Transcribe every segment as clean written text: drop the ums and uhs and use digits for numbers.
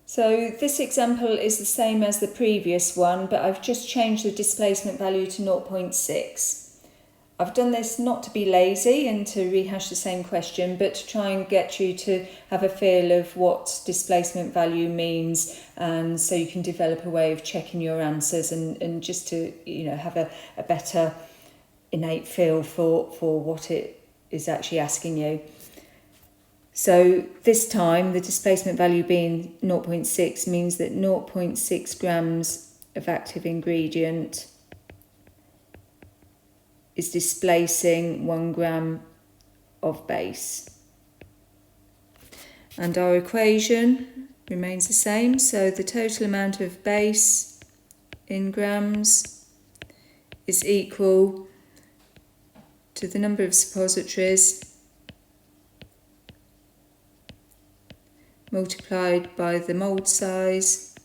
So this example is the same as the previous one, but I've just changed the displacement value to 0.6. I've done this not to be lazy and to rehash the same question, but to try and get you to have a feel of what displacement value means, and so you can develop a way of checking your answers and just to have a better innate feel for what it is actually asking you. So this time the displacement value being 0.6 means that 0.6 grams of active ingredient is displacing 1 gram of base. And our equation remains the same. So the total amount of base in grams is equal to the number of suppositories multiplied by the mould size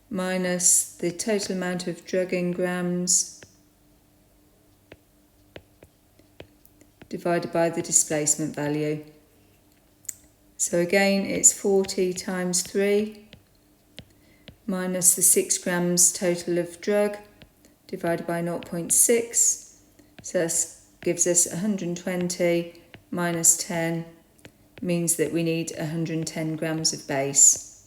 minus the total amount of drug in grams divided by the displacement value. So again, it's 40 times 3 minus the 6 grams total of drug divided by 0.6. So this gives us 120 minus 10 means that we need 110 grams of base.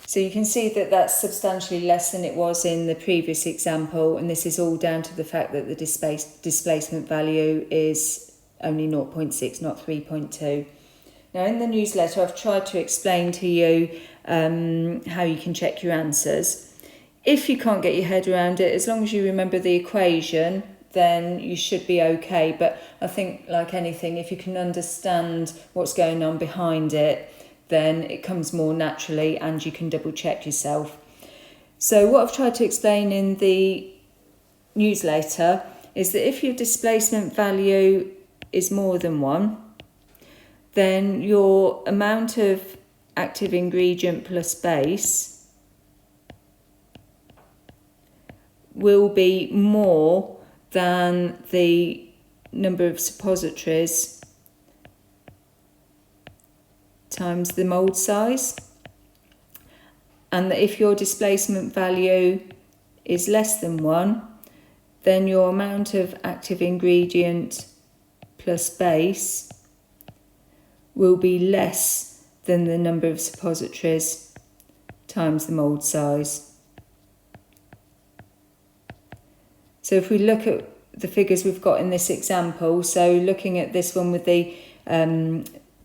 So you can see that that's substantially less than it was in the previous example, and this is all down to the fact that the displacement value is only 0.6, not 3.2. Now in the newsletter I've tried to explain to you how you can check your answers. If you can't get your head around it, as long as you remember the equation, then you should be okay. But I think, like anything, if you can understand what's going on behind it, then it comes more naturally and you can double check yourself. So what I've tried to explain in the newsletter is that if your displacement value is more than 1, then your amount of active ingredient plus base will be more than the number of suppositories times the mould size, and that if your displacement value is less than 1, then your amount of active ingredient plus base will be less than the number of suppositories times the mould size. So if we look at the figures we've got in this example, so looking at this one with the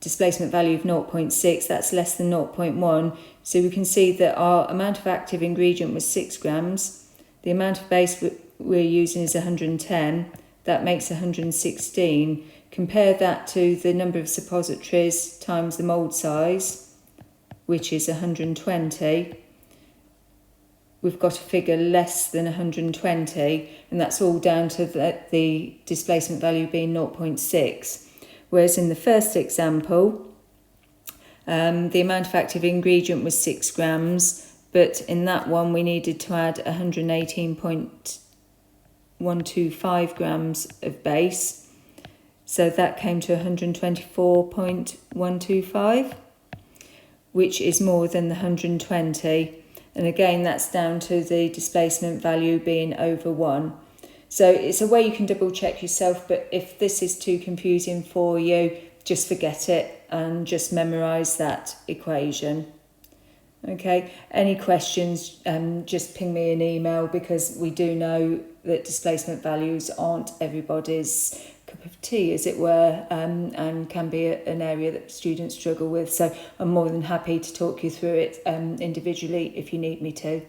displacement value of 0.6, that's less than 0.1. So we can see that our amount of active ingredient was 6 grams. The amount of base we're using is 110. That makes 116. Compare that to the number of suppositories times the mould size, which is 120. We've got a figure less than 120, and that's all down to the displacement value being 0.6. Whereas in the first example, the amount of active ingredient was 6 grams, but in that one we needed to add 118.125 grams of base. So that came to 124.125, which is more than the 120. And again, that's down to the displacement value being over 1. So it's a way you can double check yourself, but if this is too confusing for you, just forget it and just memorise that equation. Okay, any questions, just ping me an email, because we do know that displacement values aren't everybody's cup of tea, as it were, and can be an area that students struggle with. So I'm more than happy to talk you through it individually if you need me to.